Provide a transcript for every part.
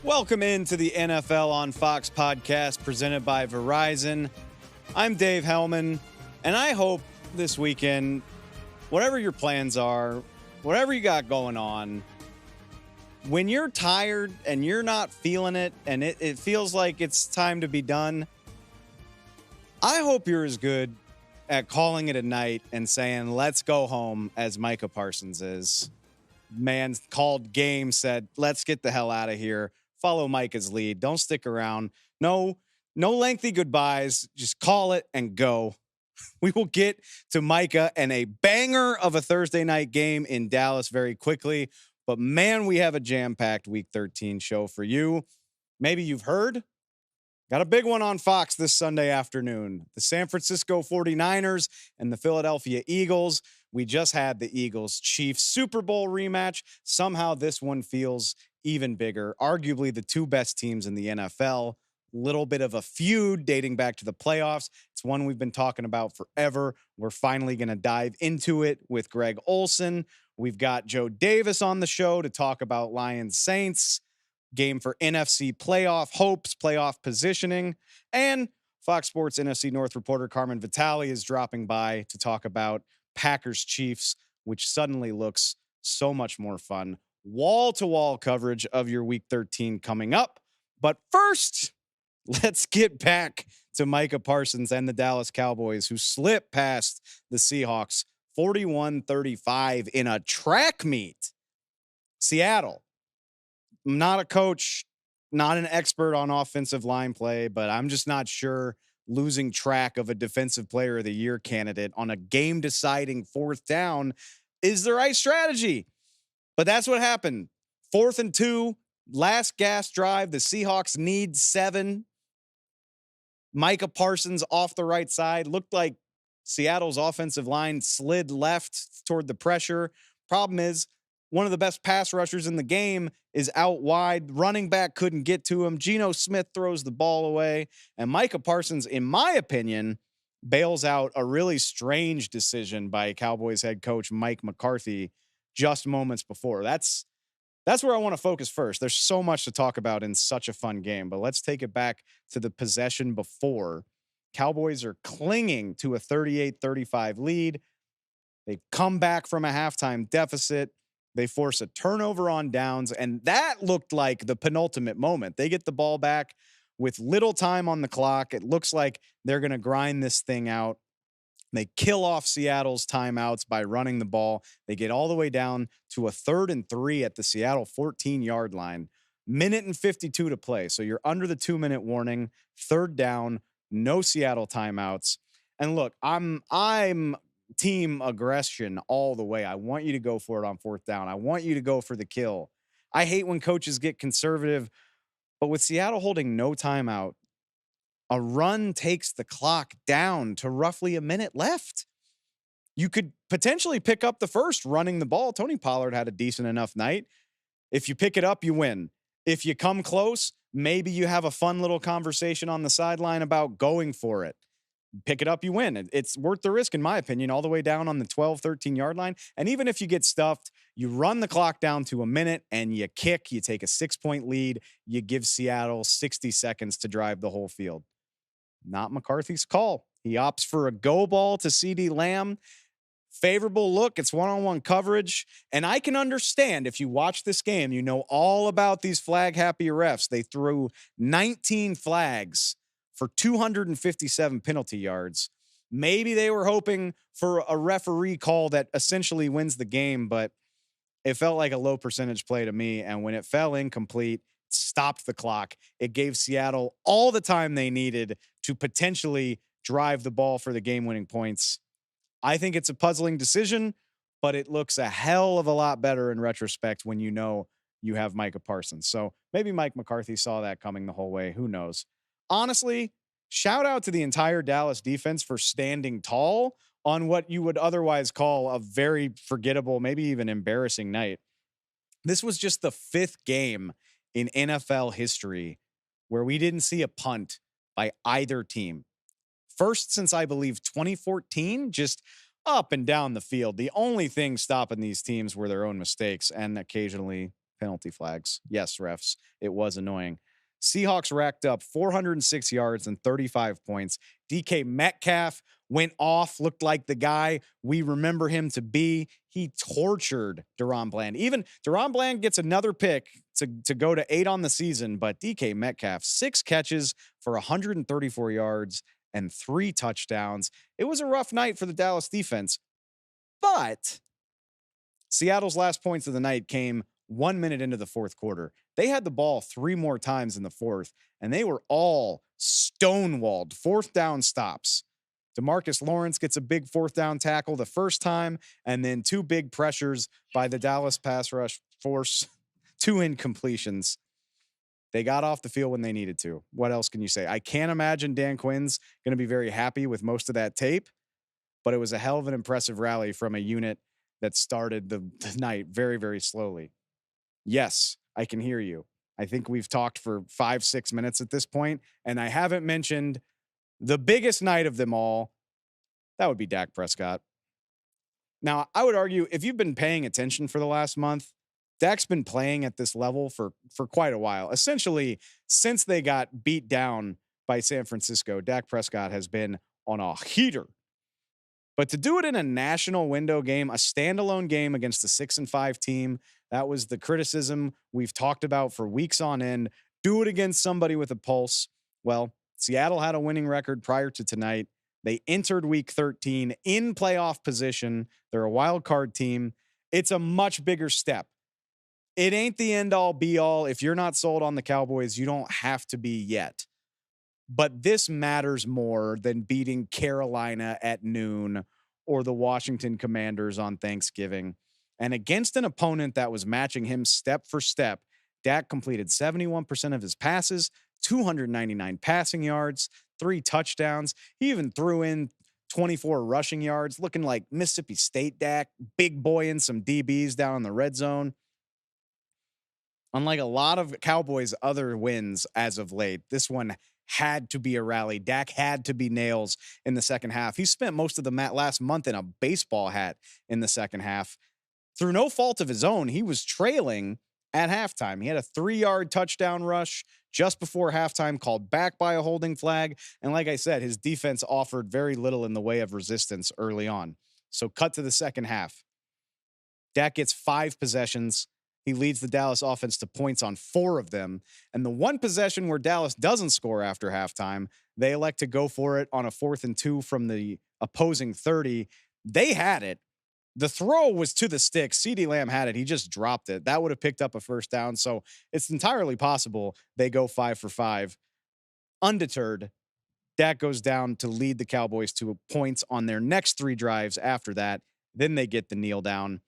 Welcome into the NFL on Fox podcast presented by Verizon. I'm Dave Helman, and I hope this weekend, whatever your plans are, whatever you got going on, when you're tired and you're not feeling it and it feels like it's time to be done, I hope you're as good at calling it a night and saying, let's go home, as Micah Parsons is. Man called game, said, let's get the hell out of here. Follow Micah's lead. Don't stick around. No lengthy goodbyes. Just call it and go. We will get to Micah and a banger of a Thursday night game in Dallas very quickly. But man, we have a jam-packed Week 13 show for you. Maybe you've heard. Got a big one on Fox this Sunday afternoon. The San Francisco 49ers and the Philadelphia Eagles. We just had the Eagles-Chiefs Super Bowl rematch. Somehow this one feels even bigger. Arguably the two best teams in the NFL. Little bit of a feud dating back to the playoffs. It's one we've been talking about forever. We're finally going to dive into it with Greg Olsen. We've got Joe Davis on the show to talk about Lions-Saints, game for NFC playoff hopes, playoff positioning, and Fox Sports NFC North reporter Carmen Vitali is dropping by to talk about Packers-Chiefs, which suddenly looks so much more fun. Wall-to-wall coverage of your Week 13 coming up. But first, let's get back to Micah Parsons and the Dallas Cowboys, who slipped past the Seahawks 41-35 in a track meet. Seattle. I'm not a coach, not an expert on offensive line play, but I'm just not sure losing track of a Defensive Player of the Year candidate on a game-deciding fourth down is the right strategy. But that's what happened. 4th and 2, last gas drive. The Seahawks need 7. Micah Parsons off the right side. Looked like Seattle's offensive line slid left toward the pressure. Problem is, one of the best pass rushers in the game is out wide. Running back couldn't get to him. Geno Smith throws the ball away. And Micah Parsons, in my opinion, bails out a really strange decision by Cowboys head coach Mike McCarthy just moments before. That's where I want to focus first. There's so much to talk about in such a fun game, but let's take it back to the possession before. Cowboys are clinging to a 38-35 lead. They come back from a halftime deficit. They force a turnover on downs, and that looked like the penultimate moment. They get the ball back with little time on the clock. It looks like they're going to grind this thing out. They kill off Seattle's timeouts by running the ball. They get all the way down to a 3rd and 3 at the Seattle 14-yard line. 1:52 to play. So you're under the 2-minute warning. 3rd down, no Seattle timeouts. And look, I'm team aggression all the way. I want you to go for it on 4th down. I want you to go for the kill. I hate when coaches get conservative, but with Seattle holding no timeout, a run takes the clock down to roughly a minute left. You could potentially pick up the first running the ball. Tony Pollard had a decent enough night. If you pick it up, you win. If you come close, maybe you have a fun little conversation on the sideline about going for it. Pick it up, you win. It's worth the risk, in my opinion, all the way down on the 12, 13-yard line. And even if you get stuffed, you run the clock down to a minute and you kick, you take a 6-point lead, you give Seattle 60 seconds to drive the whole field. Not McCarthy's call. He opts for a go ball to CeeDee Lamb. Favorable look. It's one-on-one coverage. And I can understand if you watch this game, you know all about these flag-happy refs. They threw 19 flags for 257 penalty yards. Maybe they were hoping for a referee call that essentially wins the game, but it felt like a low percentage play to me. And when it fell incomplete, stopped the clock. It gave Seattle all the time they needed to potentially drive the ball for the game-winning points. I think it's a puzzling decision, but it looks a hell of a lot better in retrospect when you know you have Micah Parsons. So maybe Mike McCarthy saw that coming the whole way. Who knows? Honestly, shout out to the entire Dallas defense for standing tall on what you would otherwise call a very forgettable, maybe even embarrassing night. This was just the 5th game in NFL history where we didn't see a punt by either team. First since, I believe, 2014, just up and down the field. The only thing stopping these teams were their own mistakes and occasionally penalty flags. Yes, refs. It was annoying. Seahawks racked up 406 yards and 35 points. DK Metcalf went off, looked like the guy we remember him to be. He tortured Deron Bland. Even Deron Bland gets another pick to go to 8 on the season, but DK Metcalf, 6 catches for 134 yards and 3 touchdowns. It was a rough night for the Dallas defense, but Seattle's last points of the night came 1 minute into the fourth quarter. They had the ball 3 more times in the fourth, and they were all stonewalled. Fourth down stops. DeMarcus Lawrence gets a big fourth down tackle the first time, and then 2 big pressures by the Dallas pass rush force 2 incompletions. They got off the field when they needed to. What else can you say? I can't imagine Dan Quinn's going to be very happy with most of that tape, but it was a hell of an impressive rally from a unit that started the night very, very slowly. Yes, I can hear you. I think we've talked for 5-6 minutes at this point, and I haven't mentioned the biggest night of them all. That would be Dak Prescott. Now, I would argue if you've been paying attention for the last month, Dak's been playing at this level for quite a while. Essentially, since they got beat down by San Francisco, Dak Prescott has been on a heater. But to do it in a national window game, a standalone game against a 6-5 team, that was the criticism we've talked about for weeks on end. Do it against somebody with a pulse. Well, Seattle had a winning record prior to tonight. They entered week 13 in playoff position. They're a wild card team. It's a much bigger step. It ain't the end all be all. If you're not sold on the Cowboys, you don't have to be yet. But this matters more than beating Carolina at noon or the Washington Commanders on Thanksgiving. And against an opponent that was matching him step for step, Dak completed 71% of his passes, 299 passing yards, 3 touchdowns. He even threw in 24 rushing yards, looking like Mississippi State Dak, big boy in some DBs down in the red zone. Unlike a lot of Cowboys' other wins as of late, this one had to be a rally. Dak had to be nails in the second half. He spent most of the last month in a baseball hat in the second half. Through no fault of his own, he was trailing at halftime. He had a 3-yard touchdown rush just before halftime, called back by a holding flag. And like I said, his defense offered very little in the way of resistance early on. So cut to the second half. Dak gets 5 possessions. He leads the Dallas offense to points on 4 of them. And the one possession where Dallas doesn't score after halftime, they elect to go for it on a 4th and 2 from the opposing 30. They had it. The throw was to the stick. CeeDee Lamb had it. He just dropped it. That would have picked up a first down. So it's entirely possible they go 5 for 5. Undeterred, Dak goes down to lead the Cowboys to points on their next 3 drives after that. Then they get the kneel down.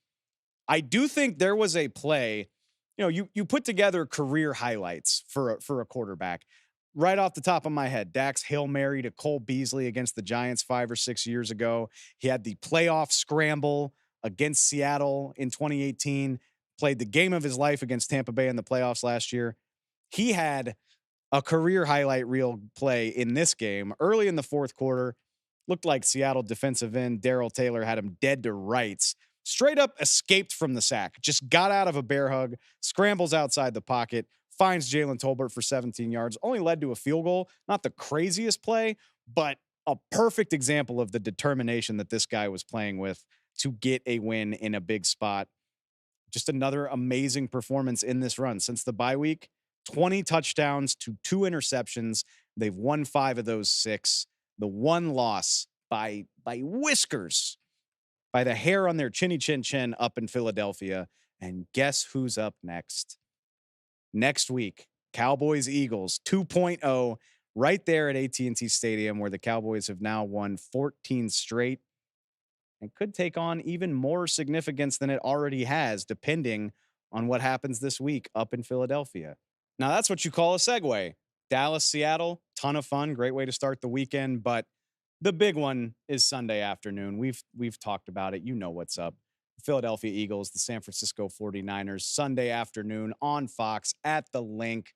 I do think there was a play, you put together career highlights for a quarterback. Right off the top of my head, Dak's Hail Mary to Cole Beasley against the Giants 5 or 6 years ago. He had the playoff scramble against Seattle in 2018, played the game of his life against Tampa Bay in the playoffs last year. He had a career highlight reel play in this game early in the fourth quarter. Looked like Seattle defensive end Darrell Taylor had him dead to rights. Straight up escaped from the sack, just got out of a bear hug, scrambles outside the pocket, finds Jalen Tolbert for 17 yards, only led to a field goal. Not the craziest play, but a perfect example of the determination that this guy was playing with to get a win in a big spot. Just another amazing performance in this run. Since the bye week, 20 touchdowns to 2 interceptions. They've won 5 of those 6. The one loss by whiskers, by the hair on their chinny chin chin up in Philadelphia. And guess who's up next? Next week, Cowboys Eagles 2.0 right there at AT&T Stadium, where the Cowboys have now won 14 straight and could take on even more significance than it already has, depending on what happens this week up in Philadelphia. Now, that's what you call a segue. Dallas, Seattle, ton of fun, great way to start the weekend, but the big one is Sunday afternoon. We've talked about it. You know what's up. Philadelphia Eagles, the San Francisco 49ers, Sunday afternoon on Fox at the Link.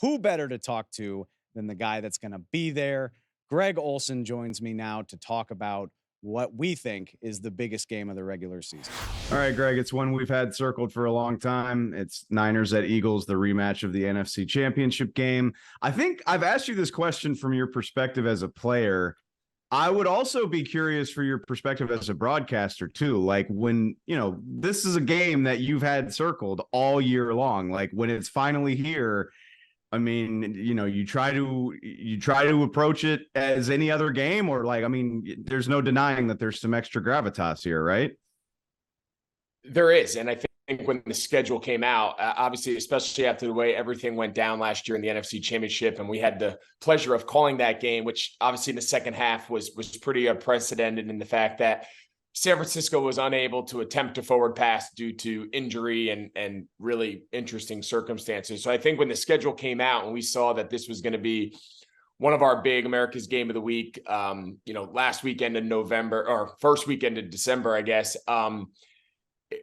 Who better to talk to than the guy that's going to be there? Greg Olsen joins me now to talk about what we think is the biggest game of the regular season. All right, Greg, it's one we've had circled for a long time. It's Niners at Eagles, the rematch of the NFC Championship game. I think I've asked you this question from your perspective as a player. I would also be curious for your perspective as a broadcaster too. Like when, this is a game that you've had circled all year long. Like when it's finally here, I mean, you try to approach it as any other game, or there's no denying that there's some extra gravitas here, right? There is. And I think when the schedule came out, obviously, especially after the way everything went down last year in the NFC Championship, and we had the pleasure of calling that game, which obviously in the second half was pretty unprecedented in the fact that San Francisco was unable to attempt a forward pass due to injury and really interesting circumstances. So I think when the schedule came out and we saw that this was going to be one of our big America's Game of the Week, last weekend in November, or first weekend in December, I guess,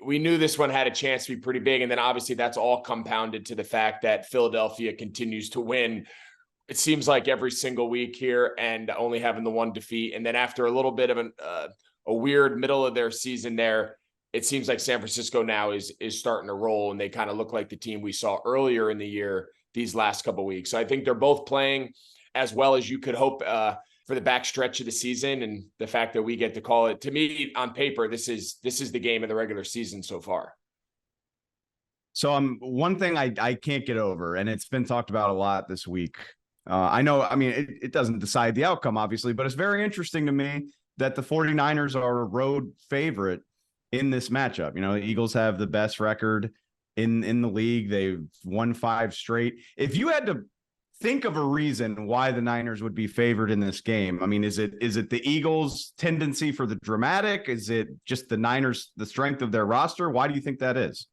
we knew this one had a chance to be pretty big. And then obviously that's all compounded to the fact that Philadelphia continues to win. It seems like every single week here, and only having the one defeat. And then after a little bit of a weird middle of their season there, it seems like San Francisco now is starting to roll, and they kind of look like the team we saw earlier in the year these last couple of weeks. So I think they're both playing as well as you could hope for the back stretch of the season, and the fact that we get to call it, to me, on paper, this is the game of the regular season so far. So one thing I can't get over, and it's been talked about a lot this week. I know, it doesn't decide the outcome, obviously, but it's very interesting to me that the 49ers are a road favorite in this matchup. The Eagles have the best record in the league. They've won 5 straight. If you had to think of a reason why the Niners would be favored in this game, is it the Eagles' tendency for the dramatic? Is it just the Niners, the strength of their roster? Why do you think that is?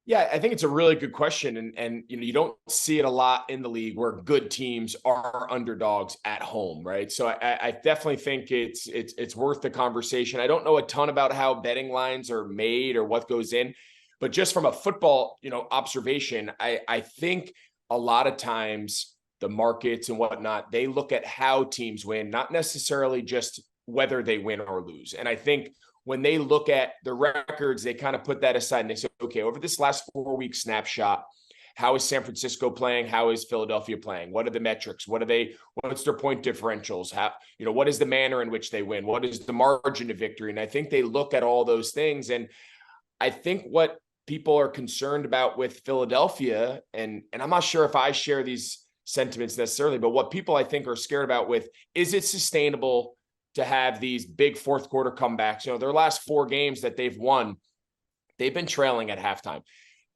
Yeah, I think it's a really good question. And you don't see it a lot in the league where good teams are underdogs at home, right? So I definitely think it's worth the conversation. I don't know a ton about how betting lines are made or what goes in, but just from a football, observation, I think a lot of times the markets and whatnot, they look at how teams win, not necessarily just whether they win or lose. And I think when they look at the records, they kind of put that aside and they say, okay, over this last 4-week snapshot, how is San Francisco playing? How is Philadelphia playing? What are the metrics? What's their point differentials? What is the manner in which they win? What is the margin of victory? And I think they look at all those things. And I think what people are concerned about with Philadelphia, and I'm not sure if I share these sentiments necessarily, but what people I think are scared about with, is it sustainable to have these big fourth quarter comebacks? Their last 4 games that they've won, they've been trailing at halftime.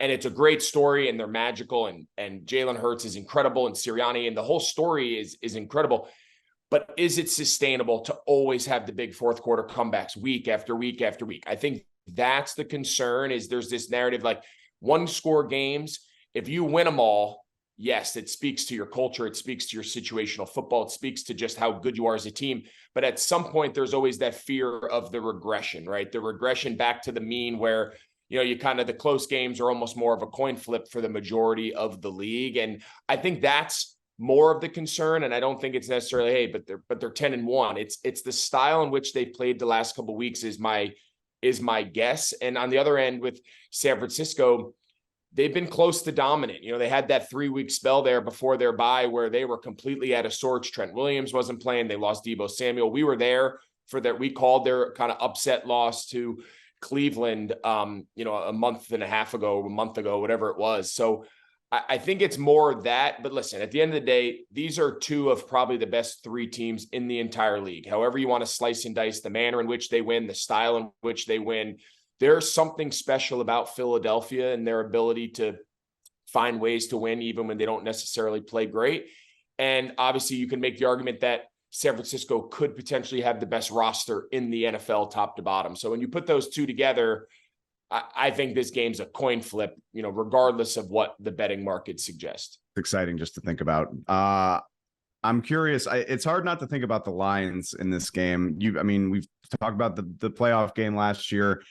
And it's a great story, and they're magical, and Jalen Hurts is incredible, and Sirianni, and the whole story is incredible. But is it sustainable to always have the big fourth quarter comebacks week after week after week? I think that's the concern. Is there's this narrative like 1-score games. If you win them all, yes, it speaks to your culture. It speaks to your situational football. It speaks to just how good you are as a team. But at some point, there's always that fear of the regression, right? The regression back to the mean where, you kind of, the close games are almost more of a coin flip for the majority of the league. And I think that's more of the concern. And I don't think it's necessarily, hey, but they're 10-1. It's the style in which they played the last couple of weeks is my guess. And on the other end with San Francisco, they've been close to dominant. They had that 3-week spell there before their bye where they were completely out of sorts. Trent Williams wasn't playing. They lost Deebo Samuel. We were there for that. We called their kind of upset loss to Cleveland, a month ago, whatever it was. So I think it's more that. But listen, at the end of the day, these are 2 of probably the best 3 teams in the entire league. However you want to slice and dice the manner in which they win, the style in which they win. There's something special about Philadelphia and their ability to find ways to win, even when they don't necessarily play great. And obviously, you can make the argument that San Francisco could potentially have the best roster in the NFL top to bottom. So when you put those 2 together, I think this game's a coin flip, regardless of what the betting market suggests. It's exciting just to think about. I'm curious. It's hard not to think about the Lions in this game. We've talked about the playoff game last year.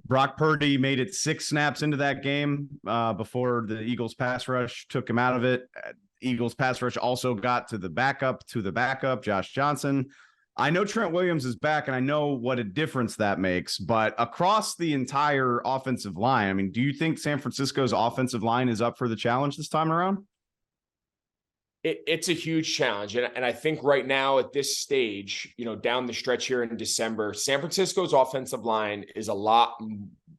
Brock Purdy made it 6 snaps into that game before the Eagles pass rush took him out of it. Eagles pass rush also got to the backup, Josh Johnson. I know Trent Williams is back, and I know what a difference that makes, but across the entire offensive line, I mean, do you think San Francisco's offensive line is up for the challenge this time around? It's a huge challenge. And I think right now at this stage, down the stretch here in December, San Francisco's offensive line is a lot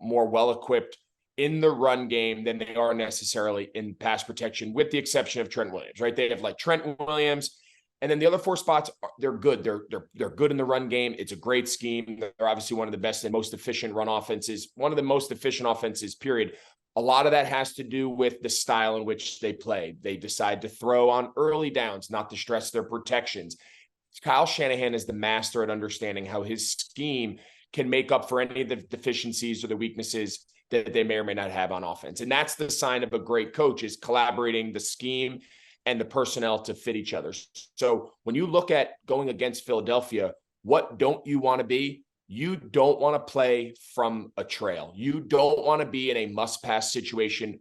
more well-equipped in the run game than they are necessarily in pass protection, with the exception of Trent Williams, right? They have like Trent Williams, and then the other four spots, they're good. They're good in the run game. It's a great scheme. They're obviously one of the best and most efficient run offenses, one of the most efficient offenses, period. A lot of that has to do with the style in which they play. They decide to throw on early downs, not to stress their protections. Kyle Shanahan is the master at understanding how his scheme can make up for any of the deficiencies or the weaknesses that they may or may not have on offense. And that's the sign of a great coach, is collaborating the scheme and the personnel to fit each other. So when you look at going against Philadelphia, what don't you want to be? You don't want to play from a trail. You don't want to be in a must-pass situation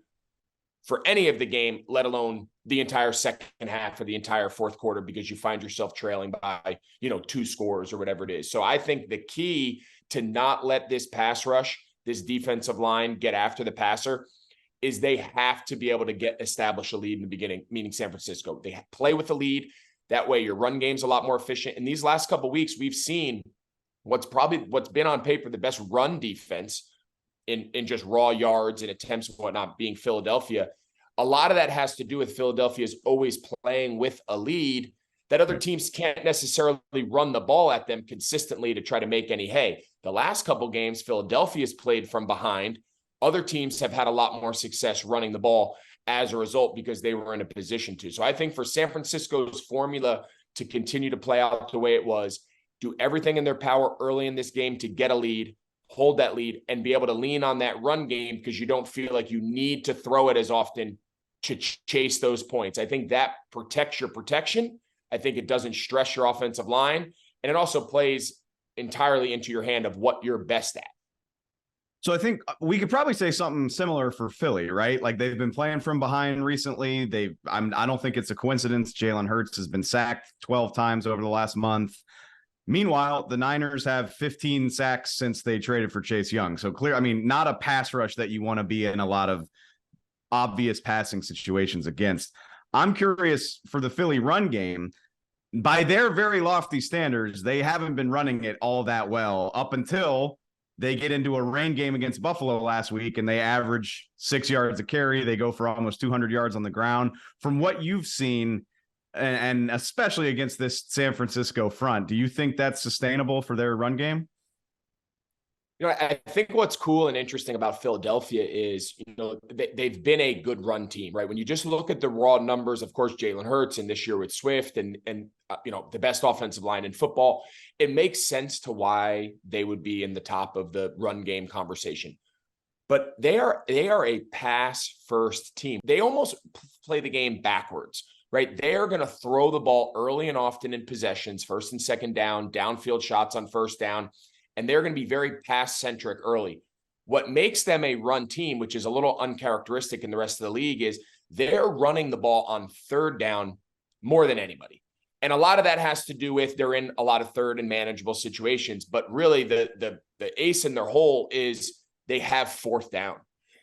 for any of the game, let alone the entire second half or the entire fourth quarter, because you find yourself trailing by, 2 scores or whatever it is. So I think the key to not let this pass rush, this defensive line, get after the passer is they have to be able to establish a lead in the beginning, meaning San Francisco. They play with the lead. That way your run game's a lot more efficient. In these last couple of weeks, we've seen what's been on paper the best run defense in just raw yards and attempts and whatnot being Philadelphia. A lot of that has to do with Philadelphia's always playing with a lead that other teams can't necessarily run the ball at them consistently to try to make any hay. The last couple games, Philadelphia's played from behind. Other teams have had a lot more success running the ball as a result because they were in a position to. So I think for San Francisco's formula to continue to play out the way it was, do everything in their power early in this game to get a lead, hold that lead, and be able to lean on that run game because you don't feel like you need to throw it as often to chase those points. I think that protects your protection. I think it doesn't stress your offensive line. And it also plays entirely into your hand of what you're best at. So I think we could probably say something similar for Philly, right? Like they've been playing from behind recently. I don't think it's a coincidence. Jalen Hurts has been sacked 12 times over the last month. Meanwhile, the Niners have 15 sacks since they traded for Chase Young. So not a pass rush that you want to be in a lot of obvious passing situations against. I'm curious for the Philly run game. By their very lofty standards, they haven't been running it all that well up until they get into a rain game against Buffalo last week and they average 6 yards a carry. They go for almost 200 yards on the ground. From what you've seen, and especially against this San Francisco front, do you think that's sustainable for their run game? I think what's cool and interesting about Philadelphia is, they've been a good run team, right? When you just look at the raw numbers, of course, Jalen Hurts and this year with Swift and the best offensive line in football, it makes sense to why they would be in the top of the run game conversation. But they are a pass first team. They almost play the game backwards, right? They are going to throw the ball early and often in possessions, first and second down, downfield shots on first down. And they're going to be very pass-centric early. What makes them a run team, which is a little uncharacteristic in the rest of the league, is they're running the ball on third down more than anybody. And a lot of that has to do with they're in a lot of third and manageable situations. But really, the ace in their hole is they have fourth down.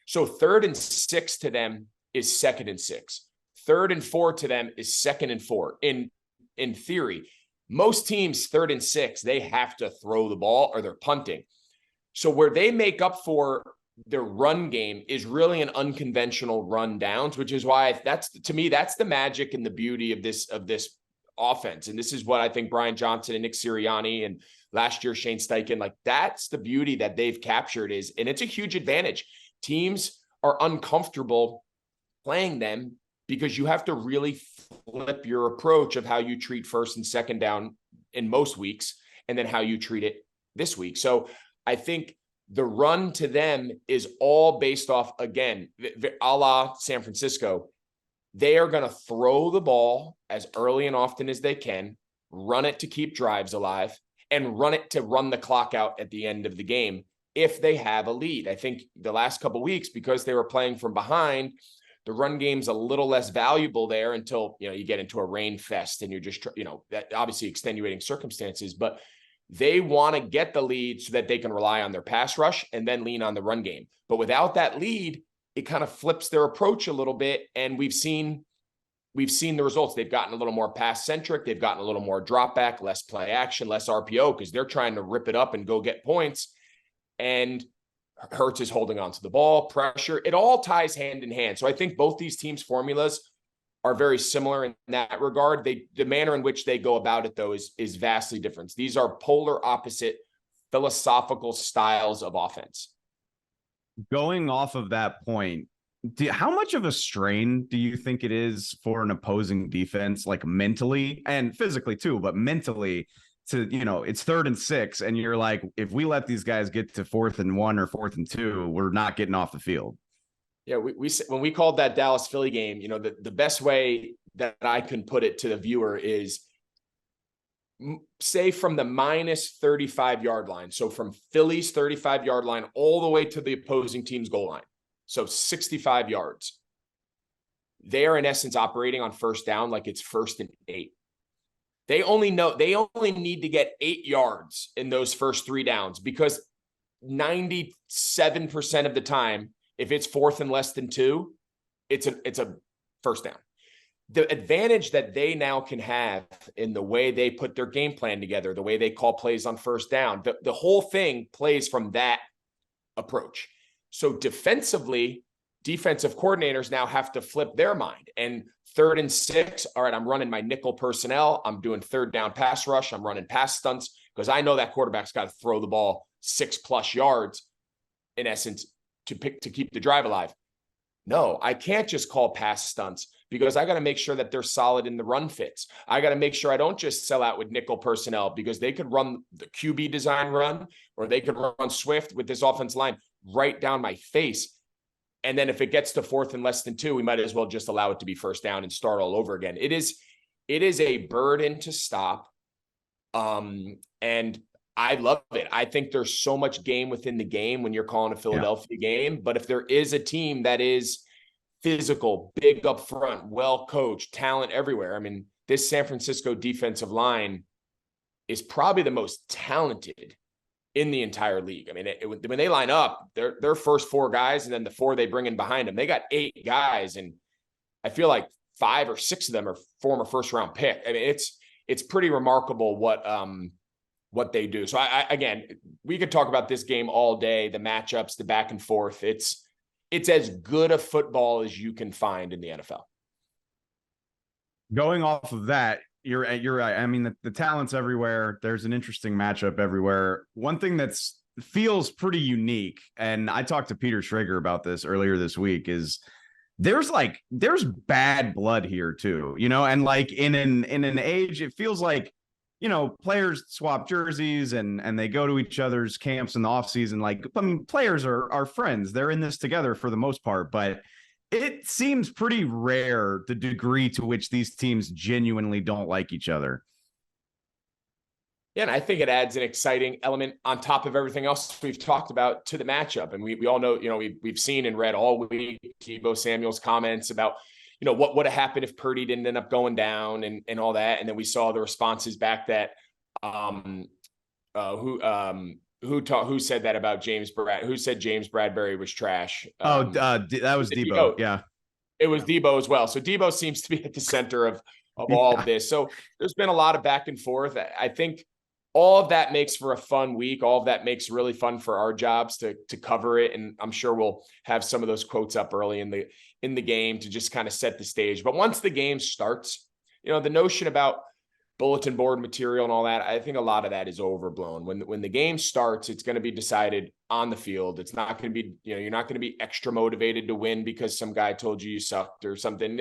So 3rd and 6 to them is 2nd and 6. 3rd and 4 to them is 2nd and 4. In theory, most teams 3rd and 6, they have to throw the ball or they're punting. So where they make up for their run game is really an unconventional run downs, which is why that's the magic and the beauty of this offense. And this is what I think Brian Johnson and Nick Sirianni and last year Shane Steichen, like that's the beauty that they've captured and it's a huge advantage. Teams are uncomfortable playing them because you have to really flip your approach of how you treat first and second down in most weeks, and then how you treat it this week. So I think the run to them is all based off, again, a la San Francisco. They are going to throw the ball as early and often as they can, run it to keep drives alive, and run it to run the clock out at the end of the game if they have a lead. I think the last couple of weeks, because they were playing from behind, The run game's a little less valuable there until, you get into a rain fest and you're just, that obviously extenuating circumstances, but they want to get the lead so that they can rely on their pass rush and then lean on the run game. But without that lead, it kind of flips their approach a little bit. And we've seen the results. They've gotten a little more pass centric. They've gotten a little more drop back, less play action, less RPO, because they're trying to rip it up and go get points. And Hurts is holding on to the ball, pressure. It all ties hand in hand. So I think both these teams' formulas are very similar in that regard. The manner in which they go about it, though, is vastly different. These are polar opposite philosophical styles of offense. Going off of that point, how much of a strain do you think it is for an opposing defense, like mentally and physically too, but mentally, to, it's 3rd and 6, and you're like, if we let these guys get to 4th and 1 or 4th and 2, we're not getting off the field. Yeah, we when we called that Dallas Philly game, the best way that I can put it to the viewer is, say from the minus 35-yard line. So from Philly's 35-yard line all the way to the opposing team's goal line. So 65 yards. They are in essence operating on first down like it's 1st and 8. They only need to get 8 yards in those first 3 downs, because 97% of the time, if it's 4th and less than 2, it's a first down. The advantage that they now can have in the way they put their game plan together, the way they call plays on first down, the whole thing plays from that approach. So defensively, defensive coordinators now have to flip their mind. And 3rd and 6, all right, I'm running my nickel personnel. I'm doing 3rd down pass rush. I'm running pass stunts because I know that quarterback's got to throw the ball 6+ yards, in essence, to keep the drive alive. No, I can't just call pass stunts, because I got to make sure that they're solid in the run fits. I got to make sure I don't just sell out with nickel personnel, because they could run the QB design run, or they could run Swift with this offense line right down my face. And then if it gets to 4th and less than 2, we might as well just allow it to be first down and start all over again. It is a burden to stop. And I love it. I think there's so much game within the game when you're calling a Philadelphia game. But if there is a team that is physical, big up front, well coached, talent everywhere, I mean, this San Francisco defensive line is probably the most talented in the entire league. I mean, when they line up, their first 4 guys, and then the 4 they bring in behind them, they got 8 guys, and I feel like 5 or 6 of them are former first-round pick. I mean, it's pretty remarkable what they do. So again, we could talk about this game all day, the matchups, the back and forth. It's as good a football as you can find in the NFL. Going off of that, you're right. I mean, the talent's everywhere. There's an interesting matchup everywhere. One thing that's feels pretty unique, and I talked to Peter Schrager about this earlier this week, is there's bad blood here too, and like in an age, it feels like, players swap jerseys and they go to each other's camps in the off season. Like, I mean, players are friends. They're in this together for the most part, but it seems pretty rare the degree to which these teams genuinely don't like each other. Yeah, and I think it adds an exciting element on top of everything else we've talked about to the matchup. And we all know, we've seen and read all week Deebo Samuel's comments about, what would have happened if Purdy didn't end up going down and all that. And then we saw the responses back that who said that about James who said James Bradbury was trash. That was Deebo. Yeah, it was Deebo as well. So Deebo seems to be at the center of all of this. So there's been a lot of back and forth. I think all of that makes for a fun week. All of that makes really fun for our jobs to cover it. And I'm sure we'll have some of those quotes up early in the game to just kind of set the stage. But once the game starts, the notion about bulletin board material and all that, I think a lot of that is overblown. When the game starts, it's going to be decided on the field. It's not going to be, you're not going to be extra motivated to win because some guy told you sucked or something.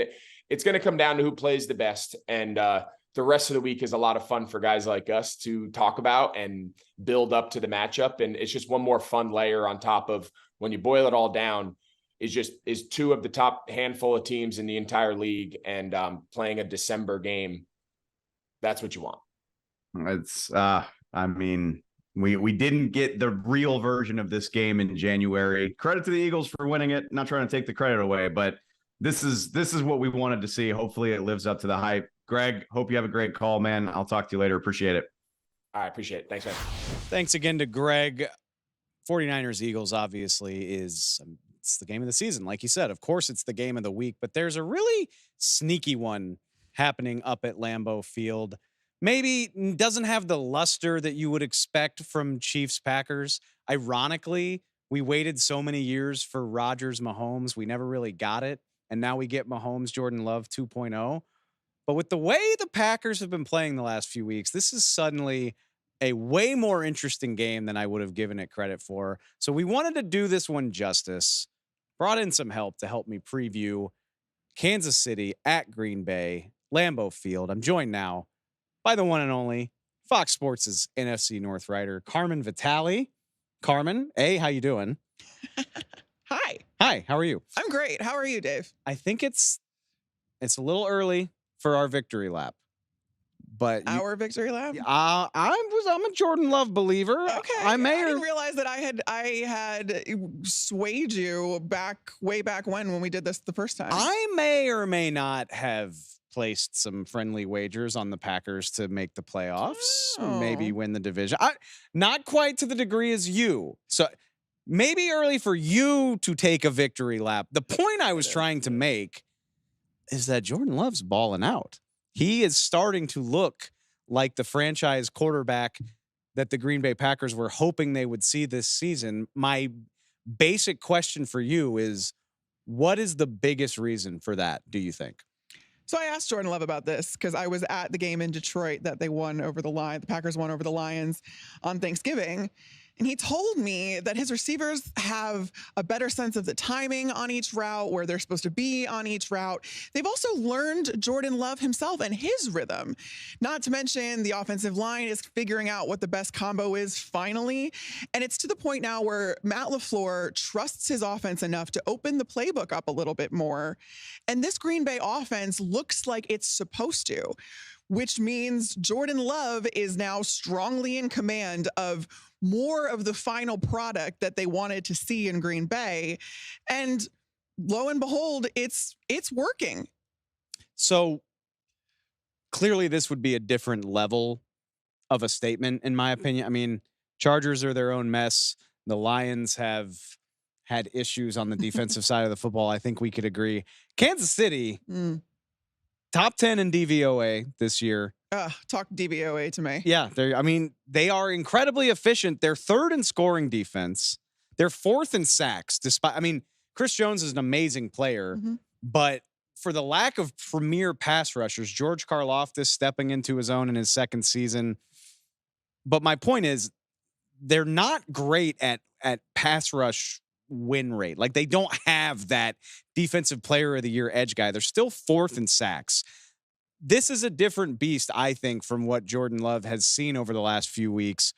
It's going to come down to who plays the best. And the rest of the week is a lot of fun for guys like us to talk about and build up to the matchup. And it's just one more fun layer on top of, when you boil it all down, is 2 of the top handful of teams in the entire league, and playing a December game. That's what you want. It's I mean, we didn't get the real version of this game in January. Credit to the Eagles for winning it. Not trying to take the credit away, but this is what we wanted to see. Hopefully it lives up to the hype. Greg, hope you have a great call, man. I'll talk to you later. Appreciate it. I appreciate it. Thanks, man. Thanks again to Greg. 49ers Eagles obviously is it's the game of the season. Like you said, of course it's the game of the week, but there's a really sneaky one happening up at Lambeau Field. Maybe doesn't have the luster that you would expect from Chiefs Packers. Ironically, we waited so many years for Rodgers Mahomes. We never really got it. And now we get Mahomes Jordan Love 2.0. But with the way the Packers have been playing the last few weeks, this is suddenly a way more interesting game than I would have given it credit for. So we wanted to do this one justice. Brought in some help to help me preview Kansas City at Green Bay, Lambeau Field. I'm joined now by the one and only Fox Sports' NFC North writer, Carmen Vitali. Carmen, A, how you doing? Hi. Hi, how are you? I'm great. How are you, Dave? I think it's a little early for our victory lap. But our victory lap? I'm a Jordan Love believer. Okay. I didn't realize that I had swayed you way back when we did this the first time. I may or may not have placed some friendly wagers on the Packers to make the playoffs, maybe win the division. Not quite to the degree as you. So maybe early for you to take a victory lap. The point I was trying to make is that Jordan Love's balling out. He is starting to look like the franchise quarterback that the Green Bay Packers were hoping they would see this season. My basic question for you is, what is the biggest reason for that, do you think? So I asked Jordan Love about this because I was at the game in Detroit that they won over the Packers won over the Lions on Thanksgiving. And he told me that his receivers have a better sense of the timing on each route, where they're supposed to be on each route. They've also learned Jordan Love himself and his rhythm. Not to mention the offensive line is figuring out what the best combo is finally. And it's to the point now where Matt LaFleur trusts his offense enough to open the playbook up a little bit more. And this Green Bay offense looks like it's supposed to, which means Jordan Love is now strongly in command of more of the final product that they wanted to see in Green Bay. And lo and behold, it's working. So clearly this would be a different level of a statement, in my opinion. I mean, Chargers are their own mess. The Lions have had issues on the defensive side of the football. I think we could agree. Kansas City, top 10 in DVOA this year. Talk DVOA to me. Yeah, they are incredibly efficient. They're third in scoring defense. They're fourth in sacks. Chris Jones is an amazing player, but for the lack of premier pass rushers, George Karlaftis stepping into his own in his second season. But my point is, they're not great at pass rush win rate. Like, they don't have that defensive player of the year edge guy. They're still fourth in sacks. This is a different beast, I think, from what Jordan Love has seen over the last few weeks.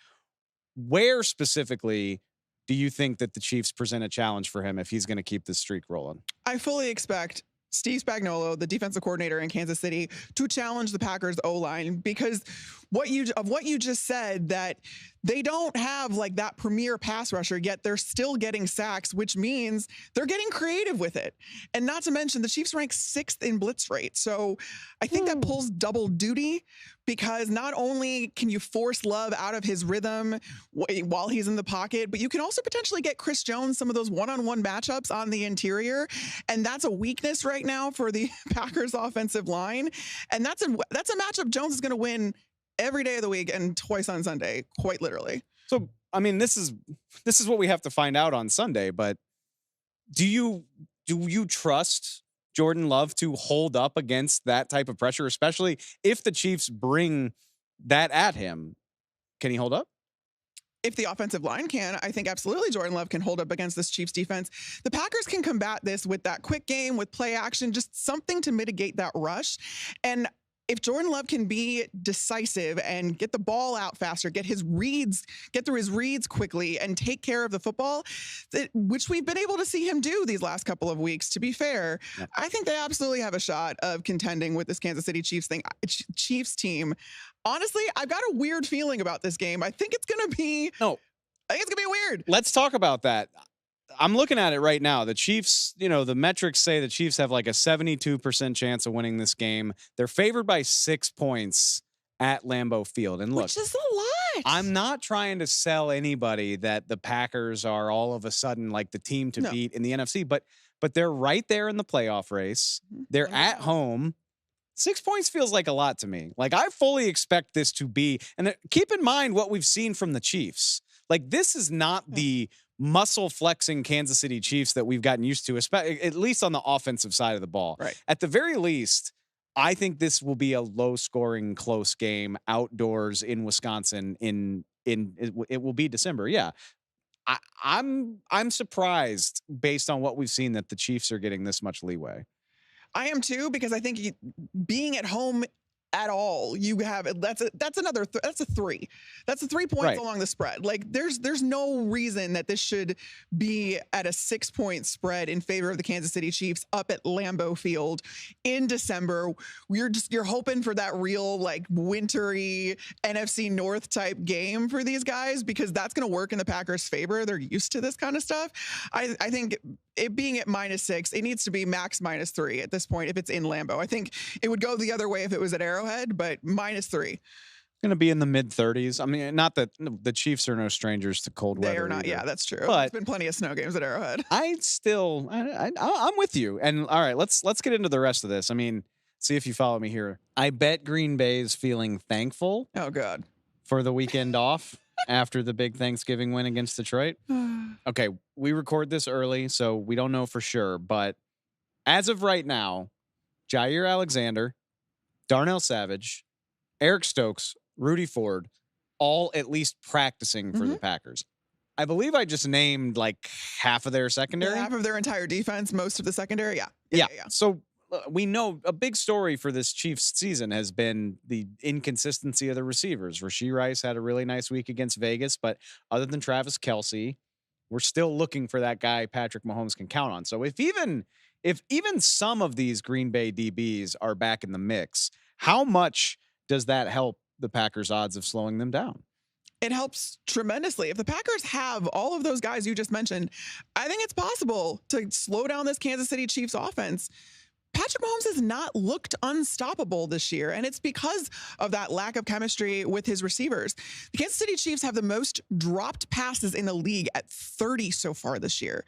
Where specifically do you think that the Chiefs present a challenge for him if he's going to keep this streak rolling? I fully expect Steve Spagnuolo, the defensive coordinator in Kansas City, to challenge the Packers O-line, because what you just said, that they don't have like that premier pass rusher, yet they're still getting sacks, which means they're getting creative with it. And not to mention, the Chiefs rank 6th in blitz rate. So I think that pulls double duty, because not only can you force Love out of his rhythm while he's in the pocket, but you can also potentially get Chris Jones some of those one-on-one matchups on the interior. And that's a weakness right now for the Packers offensive line. And that's a matchup Jones is going to win every day of the week and twice on Sunday, quite literally. So, I mean, this is what we have to find out on Sunday, but do you trust Jordan Love to hold up against that type of pressure, especially if the Chiefs bring that at him? Can he hold up? If the offensive line can, I think absolutely Jordan Love can hold up against this Chiefs defense. The Packers can combat this with that quick game, with play action, just something to mitigate that rush. And if Jordan Love can be decisive and get the ball out faster, get through his reads quickly, and take care of the football, which we've been able to see him do these last couple of weeks, to be fair, I think they absolutely have a shot of contending with this Kansas City Chiefs team. Honestly, I've got a weird feeling about this game. I think it's going to be weird. Let's talk about that. I'm looking at it right now. The Chiefs, the metrics say the Chiefs have like a 72% chance of winning this game. They're favored by 6 points at Lambeau Field. And look, which is a lot. I'm not trying to sell anybody that the Packers are all of a sudden like the team to beat in the NFC, but they're right there in the playoff race. They're at home. 6 points feels like a lot to me. Like, I fully expect this to be, and keep in mind what we've seen from the Chiefs. Like, this is not the muscle flexing Kansas City Chiefs that we've gotten used to, especially at least on the offensive side of the ball. Right. At the very least, I think this will be a low scoring, close game outdoors in Wisconsin. It will be December. Yeah. I'm surprised based on what we've seen that the Chiefs are getting this much leeway. I am too, because I think being at home at all, you have that's a 3. That's a 3 points along the spread. Like, there's no reason that this should be at a 6 point spread in favor of the Kansas City Chiefs up at Lambeau Field in December. You're hoping for that real like wintry NFC North type game for these guys, because that's going to work in the Packers' favor. They're used to this kind of stuff. I think it being at -6, it needs to be max -3 at this point if it's in Lambeau. I think it would go the other way if it was at Arrowhead, but -3. Going to be in the mid 30s. I mean, not that the Chiefs are no strangers to cold weather. They are not. Either. Yeah, that's true. But there's been plenty of snow games at Arrowhead. I'm with you. And all right, let's get into the rest of this. I mean, see if you follow me here. I bet Green Bay is feeling thankful. Oh God. For the weekend off after the big Thanksgiving win against Detroit. Okay, we record this early, so we don't know for sure. But as of right now, Jair Alexander, Darnell Savage, Eric Stokes, Rudy Ford, all at least practicing for the Packers. I believe I just named like half of their secondary. Half of their entire defense, most of the secondary. Yeah. So we know a big story for this Chiefs season has been the inconsistency of the receivers. Rashee Rice had a really nice week against Vegas, but other than Travis Kelce, we're still looking for that guy Patrick Mahomes can count on. So if even some of these Green Bay DBs are back in the mix, how much does that help the Packers' odds of slowing them down? It helps tremendously. If the Packers have all of those guys you just mentioned, I think it's possible to slow down this Kansas City Chiefs offense. Patrick Mahomes has not looked unstoppable this year, and it's because of that lack of chemistry with his receivers. The Kansas City Chiefs have the most dropped passes in the league at 30 so far this year.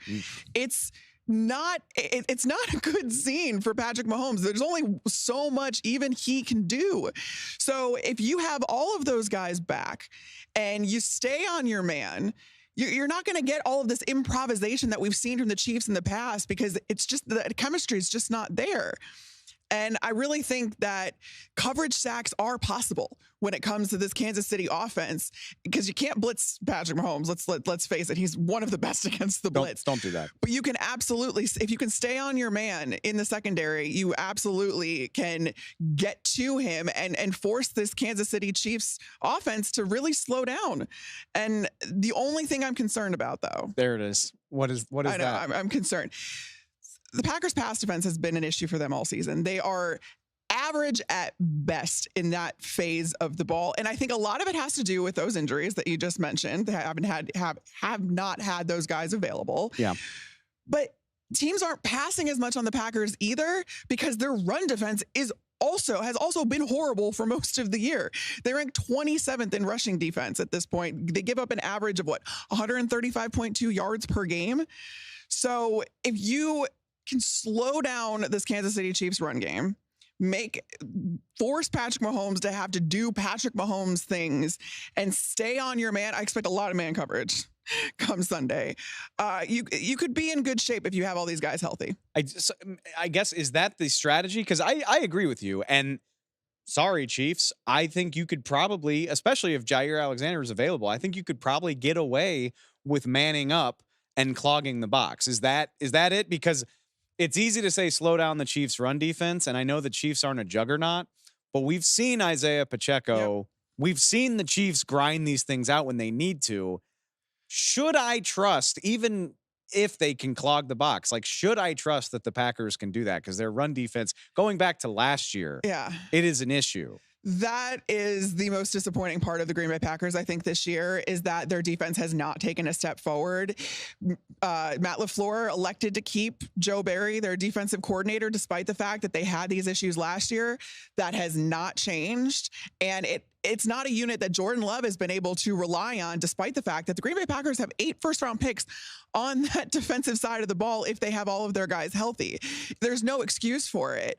It's not a good scene for Patrick Mahomes. There's only so much even he can do. So if you have all of those guys back and you stay on your man, you're not going to get all of this improvisation that we've seen from the Chiefs in the past, because it's just the chemistry is just not there. And I really think that coverage sacks are possible when it comes to this Kansas City offense, because you can't blitz Patrick Mahomes. Let's face it. He's one of the best against the blitz. Don't do that. But you can absolutely, if you can stay on your man in the secondary, you absolutely can get to him and force this Kansas City Chiefs offense to really slow down. And the only thing I'm concerned about, though. There it is. What is I know, that? I'm concerned. The Packers' pass defense has been an issue for them all season. They are average at best in that phase of the ball. And I think a lot of it has to do with those injuries that you just mentioned. They have not had those guys available. Yeah. But teams aren't passing as much on the Packers either, because their run defense has also been horrible for most of the year. They rank 27th in rushing defense at this point. They give up an average of 135.2 yards per game. So if you can slow down this Kansas City Chiefs run game, force Patrick Mahomes to have to do Patrick Mahomes things, and stay on your man. I expect a lot of man coverage come Sunday. You could be in good shape if you have all these guys healthy. I guess, is that the strategy? Because I agree with you. And sorry, Chiefs, I think you could probably, especially if Jair Alexander is available, I think you could probably get away with manning up and clogging the box. Is that it? Because it's easy to say slow down the Chiefs' run defense, and I know the Chiefs aren't a juggernaut, but we've seen Isaiah Pacheco. Yep. We've seen the Chiefs grind these things out when they need to. Should I trust, even if they can clog the box, should I trust that the Packers can do that? Because their run defense, going back to last year, it is an issue. That is the most disappointing part of the Green Bay Packers, I think, this year, is that their defense has not taken a step forward. Matt LaFleur elected to keep Joe Barry, their defensive coordinator, despite the fact that they had these issues last year. That has not changed. And it's not a unit that Jordan Love has been able to rely on, despite the fact that the Green Bay Packers have 8 first-round picks on that defensive side of the ball if they have all of their guys healthy. There's no excuse for it.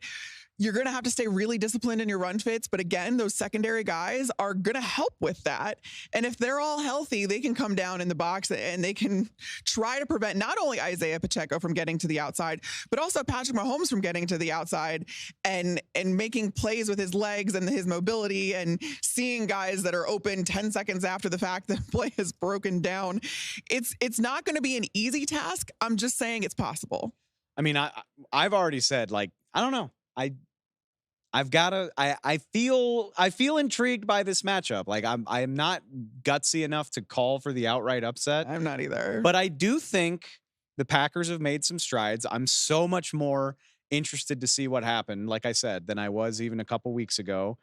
You're going to have to stay really disciplined in your run fits. But again, those secondary guys are going to help with that. And if they're all healthy, they can come down in the box and they can try to prevent not only Isaiah Pacheco from getting to the outside, but also Patrick Mahomes from getting to the outside and making plays with his legs and his mobility and seeing guys that are open 10 seconds after the fact that play has broken down. It's not going to be an easy task. I'm just saying it's possible. I mean, I've already said, like, I don't know. I feel intrigued by this matchup. Like I am not gutsy enough to call for the outright upset. I'm not either. But I do think the Packers have made some strides. I'm so much more interested to see what happened, like I said, than I was even a couple weeks ago.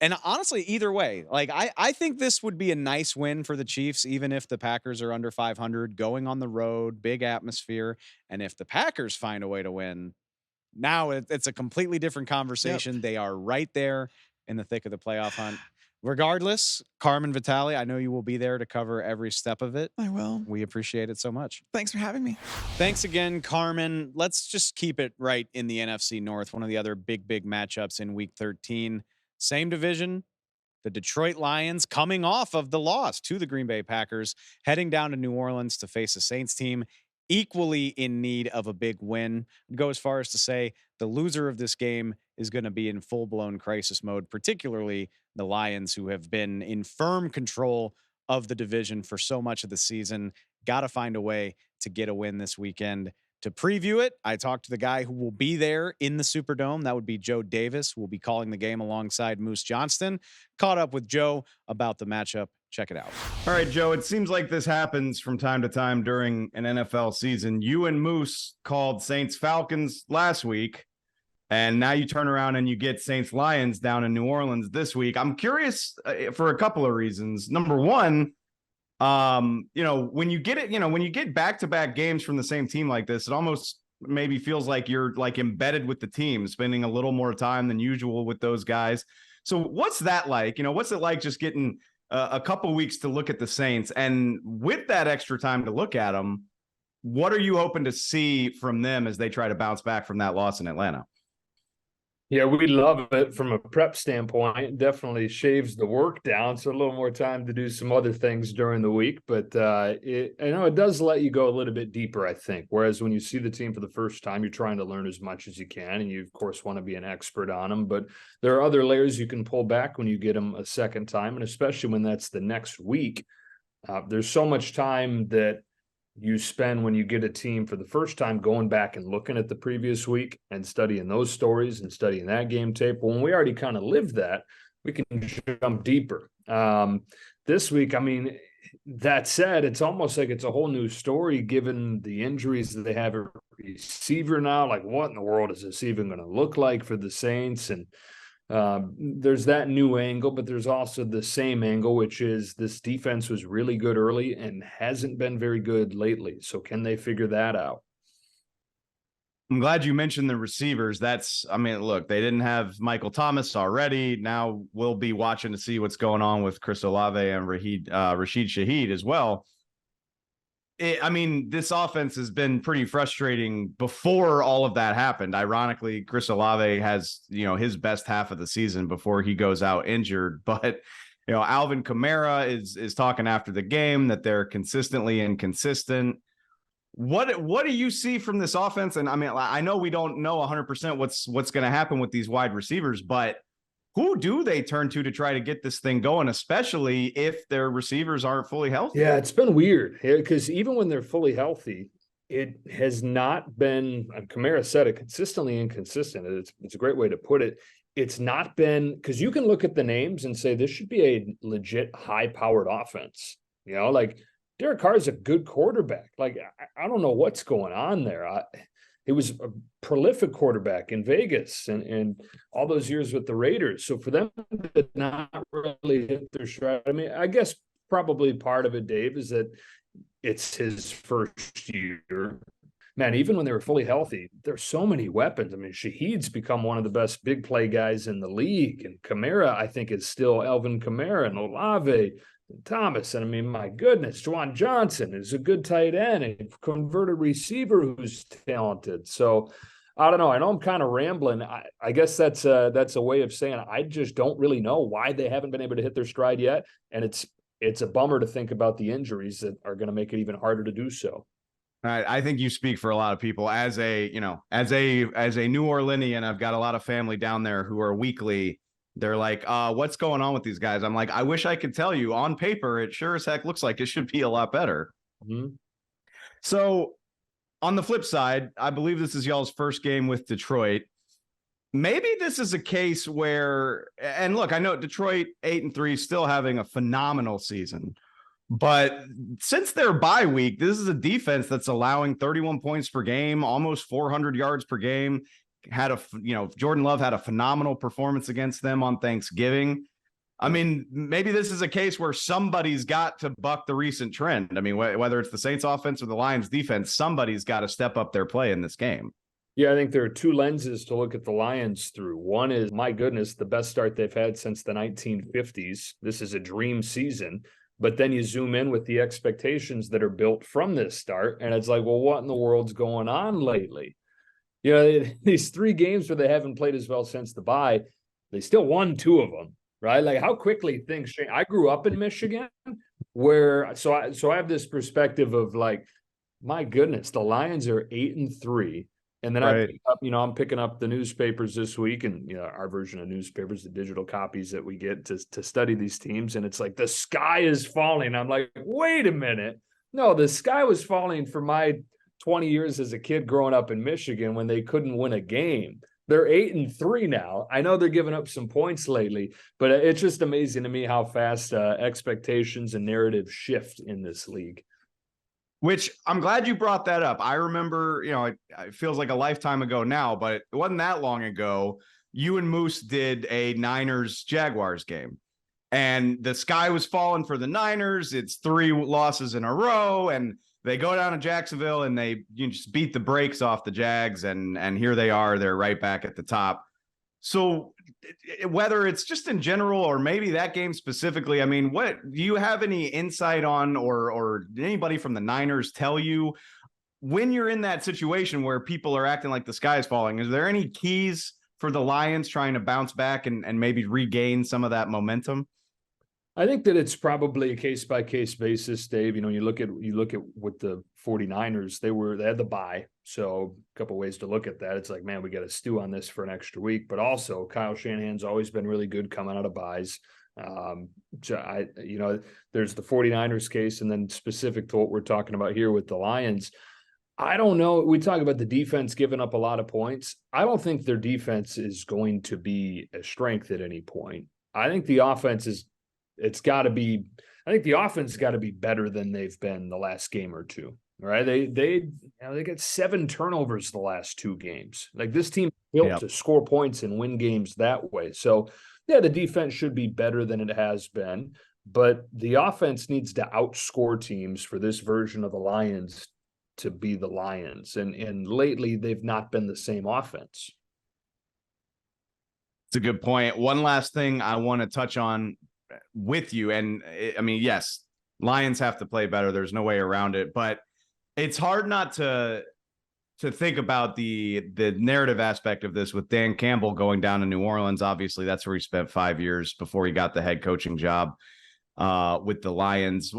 And honestly, either way, like I think this would be a nice win for the Chiefs, even if the Packers are under 500, going on the road, big atmosphere. And if the Packers find a way to win, now it's a completely different conversation. Yep. They are right there in the thick of the playoff hunt. Regardless, Carmen Vitali, I know you will be there to cover every step of it. I will. We appreciate it so much. Thanks for having me. Thanks again, Carmen. Let's just keep it right in the NFC North, one of the other big matchups in Week 13. Same division, the Detroit Lions coming off of the loss to the Green Bay Packers, heading down to New Orleans to face a Saints team equally in need of a big win. I'd go as far as to say the loser of this game is going to be in full-blown crisis mode, particularly the Lions, who have been in firm control of the division for so much of the season. Got to find a way to get a win this weekend. To preview it, I talked to the guy who will be there in the Superdome. That would be Joe Davis, who will be calling the game alongside Moose Johnston. Caught up with Joe about the matchup. Check it out. All right, Joe, it seems like this happens from time to time during an NFL season. You and Moose called Saints Falcons last week, and now you turn around and you get Saints Lions down in New Orleans this week. I'm curious for a couple of reasons. Number one, when you get back-to-back games from the same team like this, it almost maybe feels like you're like embedded with the team, spending a little more time than usual with those guys. So what's that like? What's it like just getting a couple weeks to look at the Saints, and with that extra time to look at them, what are you hoping to see from them as they try to bounce back from that loss in Atlanta? Yeah, we love it from a prep standpoint. It definitely shaves the work down, so a little more time to do some other things during the week. But it does let you go a little bit deeper, I think. Whereas when you see the team for the first time, you're trying to learn as much as you can, and you, of course, want to be an expert on them. But there are other layers you can pull back when you get them a second time, and especially when that's the next week. There's so much time that you spend when you get a team for the first time going back and looking at the previous week and studying those stories and studying that game tape. But when we already kind of lived that, we can jump deeper. This week, I mean, that said, it's almost like it's a whole new story given the injuries that they have a receiver now. Like, what in the world is this even going to look like for the Saints? And there's that new angle, but there's also the same angle, which is this defense was really good early and hasn't been very good lately. So can they figure that out? I'm glad you mentioned the receivers. Look, they didn't have Michael Thomas already. Now we'll be watching to see what's going on with Chris Olave and Rashid Shaheed as well. This offense has been pretty frustrating before all of that happened. Ironically, Chris Olave has, his best half of the season before he goes out injured. But, Alvin Kamara is talking after the game that they're consistently inconsistent. What do you see from this offense? And I know we don't know 100% what's going to happen with these wide receivers, but who do they turn to try to get this thing going, especially if their receivers aren't fully healthy? Yeah, it's been weird because even when they're fully healthy, it has not been, Kamara said it, consistently inconsistent. It's a great way to put it. It's not been, because you can look at the names and say this should be a legit high-powered offense. Like Derek Carr is a good quarterback. Like, I don't know what's going on there. he was a prolific quarterback in Vegas and all those years with the Raiders. So for them to not really hit their stride, I mean, I guess probably part of it, Dave, is that it's his first year. Man, even when they were fully healthy, there's so many weapons. I mean, Shaheed's become one of the best big play guys in the league. And Kamara, I think, is still Alvin Kamara and Olave and Thomas. And I mean, my goodness, Juwan Johnson is a good tight end and a converted receiver who's talented. So I don't know. I know I'm kind of rambling. I guess that's a way of saying I just don't really know why they haven't been able to hit their stride yet. And it's a bummer to think about the injuries that are going to make it even harder to do so. I think you speak for a lot of people as a New Orleanian. I've got a lot of family down there who are weekly. They're like, what's going on with these guys? I'm like, I wish I could tell you. On paper, it sure as heck looks like it should be a lot better. Mm-hmm. So on the flip side, I believe this is y'all's first game with Detroit. Maybe this is a case where, and look, I know Detroit 8-3 still having a phenomenal season. But since their bye week, this is a defense that's allowing 31 points per game, almost 400 yards per game. Jordan Love had a phenomenal performance against them on Thanksgiving. I mean, maybe this is a case where somebody's got to buck the recent trend. I mean, whether it's the Saints offense or the Lions defense, somebody's got to step up their play in this game. Yeah, I think there are two lenses to look at the Lions through. One is, my goodness, the best start they've had since the 1950s. This is a dream season. But then you zoom in with the expectations that are built from this start. And it's like, well, what in the world's going on lately? You know, these 3 games where they haven't played as well since the bye, they still won 2 of them, right? Like how quickly things change. I grew up in Michigan so I have this perspective of like, my goodness, the Lions are 8-3. And then right. I'm picking up the newspapers this week and, our version of newspapers, the digital copies that we get to study these teams. And it's like, the sky is falling. I'm like, wait a minute. No, the sky was falling for my 20 years as a kid growing up in Michigan when they couldn't win a game. They're 8-3 now. I know they're giving up some points lately, but it's just amazing to me how fast expectations and narrative shift in this league. Which I'm glad you brought that up. I remember, it feels like a lifetime ago now, but it wasn't that long ago. You and Moose did a Niners-Jaguars game, and the sky was falling for the Niners. It's 3 losses in a row, and they go down to Jacksonville, and they just beat the brakes off the Jags, and here they are. They're right back at the top. So whether it's just in general or maybe that game specifically, I mean, what do you have any insight on or anybody from the Niners tell you when you're in that situation where people are acting like the sky is falling? Is there any keys for the Lions trying to bounce back and maybe regain some of that momentum? I think that it's probably a case-by-case basis, Dave. You look at with the 49ers, they had the bye. So a couple of ways to look at that. It's like, man, we got to stew on this for an extra week. But also, Kyle Shanahan's always been really good coming out of buys. There's the 49ers case, and then specific to what we're talking about here with the Lions. I don't know. We talk about the defense giving up a lot of points. I don't think their defense is going to be a strength at any point. I think the offense is. I think the offense got to be better than they've been the last game or two. Right? They got 7 turnovers the last 2 games. Like this team built to score points and win games that way. So yeah, the defense should be better than it has been, but the offense needs to outscore teams for this version of the Lions to be the Lions. And lately they've not been the same offense. It's a good point. One last thing I want to touch on with you. And I mean, yes, Lions have to play better. There's no way around it, but it's hard not to think about the narrative aspect of this with Dan Campbell going down to New Orleans. Obviously, that's where he spent 5 years before he got the head coaching job with the Lions.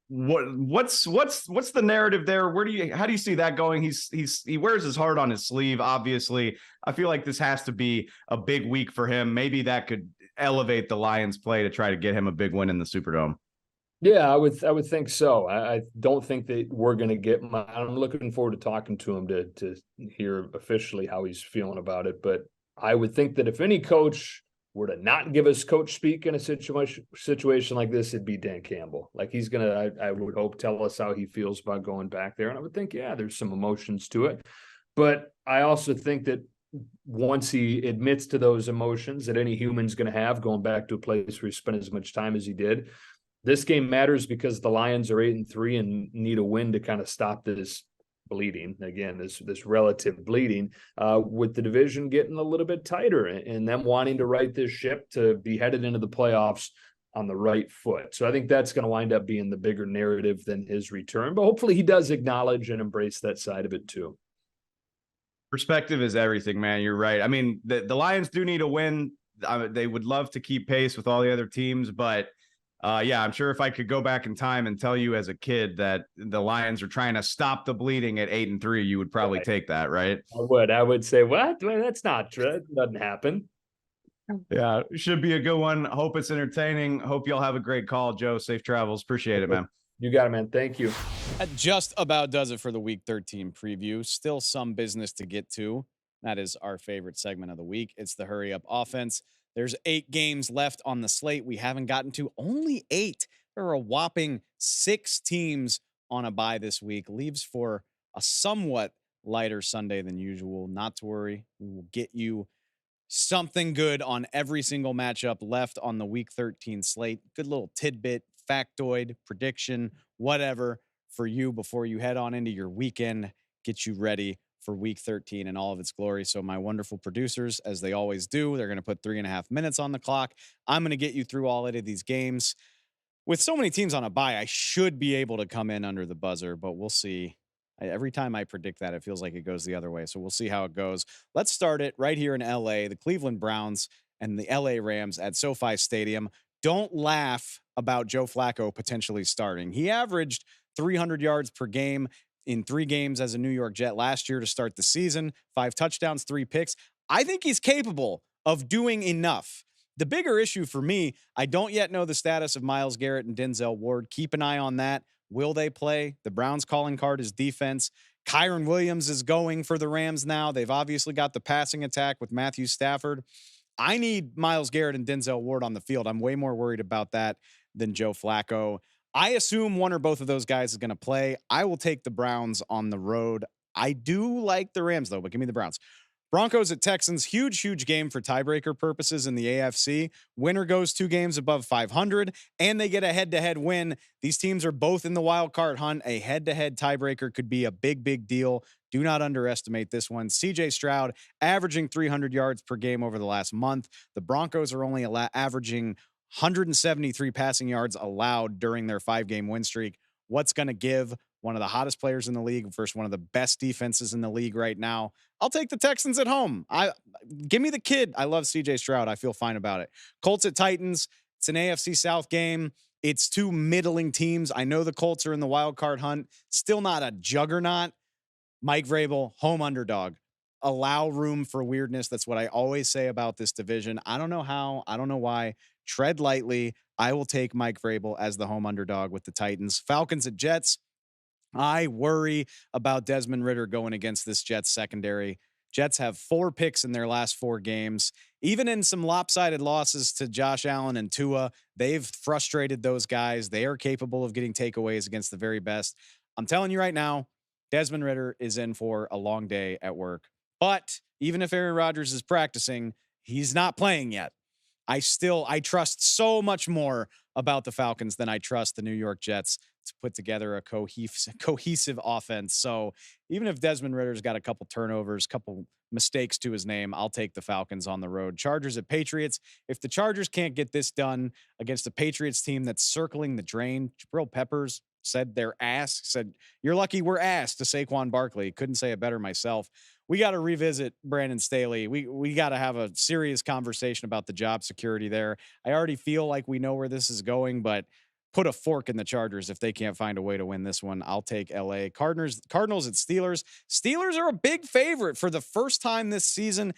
What's the narrative there? How do you see that going? He wears his heart on his sleeve. Obviously, I feel like this has to be a big week for him. Maybe that could elevate the Lions play to try to get him a big win in the Superdome. Yeah, I would think so. I don't think that we're going to get I'm looking forward to talking to him to hear officially how he's feeling about it. But I would think that if any coach were to not give us coach speak in a situation like this, it'd be Dan Campbell. Like he's going to, I would hope, tell us how he feels about going back there. And I would think, yeah, there's some emotions to it. But I also think that once he admits to those emotions that any human's going to have, going back to a place where he spent as much time as he did, this game matters because the Lions are 8-3 and need a win to kind of stop this bleeding. Again, this relative bleeding, with the division getting a little bit tighter and them wanting to right this ship to be headed into the playoffs on the right foot. So I think that's going to wind up being the bigger narrative than his return. But hopefully he does acknowledge and embrace that side of it too. Perspective is everything, man. You're right. I mean, the Lions do need a win. They would love to keep pace with all the other teams, but yeah, I'm sure if I could go back in time and tell you as a kid that the Lions are trying to stop the bleeding at 8-3, you would probably take that, right? I would say, what? Well, that's not true. That doesn't happen. Yeah, should be a good one. Hope it's entertaining. Hope y'all have a great call, Joe. Safe travels. Appreciate it, man. You got it, man. Thank you. That just about does it for the Week 13 preview. Still some business to get to. That is our favorite segment of the week. It's the Hurry Up Offense. There's 8 games left on the slate we haven't gotten to. Only 8. There are a whopping 6 teams on a bye this week. Leaves for a somewhat lighter Sunday than usual. Not to worry. We will get you something good on every single matchup left on the Week 13 slate. Good little tidbit, factoid, prediction, whatever for you before you head on into your weekend. Get you ready for Week 13 in all of its glory. So my wonderful producers, as they always do, they're going to put 3.5 minutes on the clock. I'm going to get you through all 8 of these games. With so many teams on a bye, I should be able to come in under the buzzer, but we'll see. Every time I predict that, it feels like it goes the other way. So we'll see how it goes. Let's start it right here in LA, the Cleveland Browns and the LA Rams at SoFi Stadium. Don't laugh about Joe Flacco potentially starting. He averaged 300 yards per game in 3 games as a New York Jet last year to start the season, 5 touchdowns, 3 picks. I think he's capable of doing enough. The bigger issue for me, I don't yet know the status of Myles Garrett and Denzel Ward. Keep an eye on that. Will they play? The Browns' calling card is defense. Kyron Williams is going for the Rams now. They've obviously got the passing attack with Matthew Stafford. I need Myles Garrett and Denzel Ward on the field. I'm way more worried about that than Joe Flacco. I assume one or both of those guys is going to play. I will take the Browns on the road. I do like the Rams, though, but give me the Browns. Broncos at Texans, huge game for tiebreaker purposes in the AFC. Winner goes 2 games above 500, and they get a head-to-head win. These teams are both in the wild card hunt. A head-to-head tiebreaker could be a big deal. Do not underestimate this one. CJ Stroud averaging 300 yards per game over the last month. The Broncos are only averaging 173 passing yards allowed during their 5-game win streak. What's going to give? One of the hottest players in the league versus one of the best defenses in the league right now. I'll take the Texans at home. Give me the kid. I love CJ Stroud. I feel fine about it. Colts at Titans. It's an AFC South game. It's 2 middling teams. I know the Colts are in the wild card hunt. Still not a juggernaut. Mike Vrabel, home underdog. Allow room for weirdness. That's what I always say about this division. I don't know how. I don't know why. Tread lightly. I will take Mike Vrabel as the home underdog with the Titans. Falcons at Jets. I worry about Desmond Ridder going against this Jets secondary. Jets have 4 picks in their last 4 games. Even in some lopsided losses to Josh Allen and Tua, they've frustrated those guys. They are capable of getting takeaways against the very best. I'm telling you right now, Desmond Ridder is in for a long day at work. But even if Aaron Rodgers is practicing, he's not playing yet. I trust so much more about the Falcons than I trust the New York Jets to put together a cohesive offense. So even if Desmond Ridder's got a couple turnovers, couple mistakes to his name, I'll take the Falcons on the road. Chargers at Patriots. If the Chargers can't get this done against a Patriots team that's circling the drain, Jabril Peppers said you're lucky we're ass to Saquon Barkley. Couldn't say it better myself. We got to revisit Brandon Staley. We got to have a serious conversation about the job security there. I already feel like we know where this is going, but put a fork in the Chargers if they can't find a way to win this one. I'll take LA. Cardinals at Steelers. Steelers are a big favorite for the first time this season.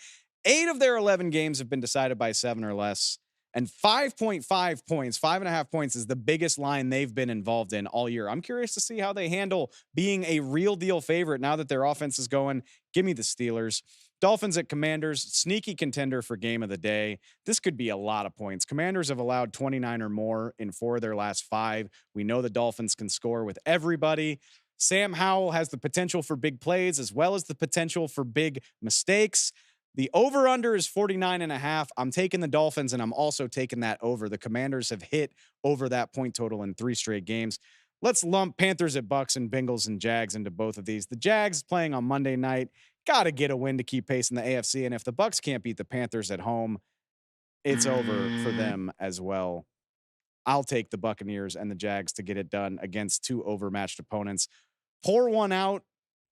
8 of their 11 games have been decided by 7 or less. And 5.5 points, 5.5 points is the biggest line they've been involved in all year. I'm curious to see how they handle being a real deal favorite now that their offense is going. Give me the Steelers. Dolphins at Commanders, sneaky contender for game of the day. This could be a lot of points. Commanders have allowed 29 or more in 4 of their last 5. We know the Dolphins can score with everybody. Sam Howell has the potential for big plays as well as the potential for big mistakes. The over-under is 49.5. I'm taking the Dolphins, and I'm also taking that over. The Commanders have hit over that point total in 3 straight games. Let's lump Panthers at Bucks and Bengals and Jags into both of these. The Jags playing on Monday night, got to get a win to keep pace in the AFC. And if the Bucks can't beat the Panthers at home, it's over for them as well. I'll take the Buccaneers and the Jags to get it done against 2 overmatched opponents. Pour one out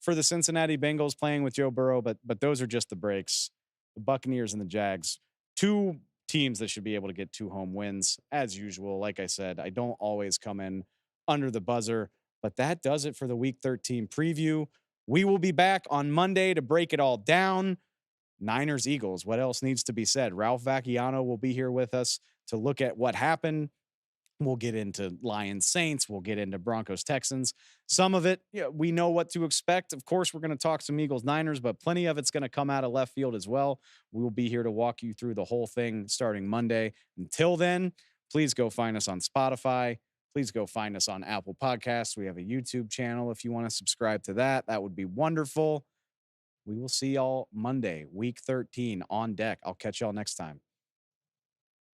for the Cincinnati Bengals playing with Joe Burrow, but those are just the breaks. The Buccaneers and the Jags, 2 teams that should be able to get 2 home wins as usual. Like I said, I don't always come in under the buzzer, but that does it for the Week 13 preview. We will be back on Monday to break it all down. Niners, Eagles, what else needs to be said? Ralph Vacchiano will be here with us to look at what happened. We'll get into Lions, Saints. We'll get into Broncos, Texans. Some of it, we know what to expect. Of course, we're going to talk some Eagles, Niners, but plenty of it's going to come out of left field as well. We will be here to walk you through the whole thing starting Monday. Until then, please go find us on Spotify. Please go find us on Apple Podcasts. We have a YouTube channel. If you want to subscribe to that, that would be wonderful. We will see y'all Monday, Week 13 on deck. I'll catch y'all next time.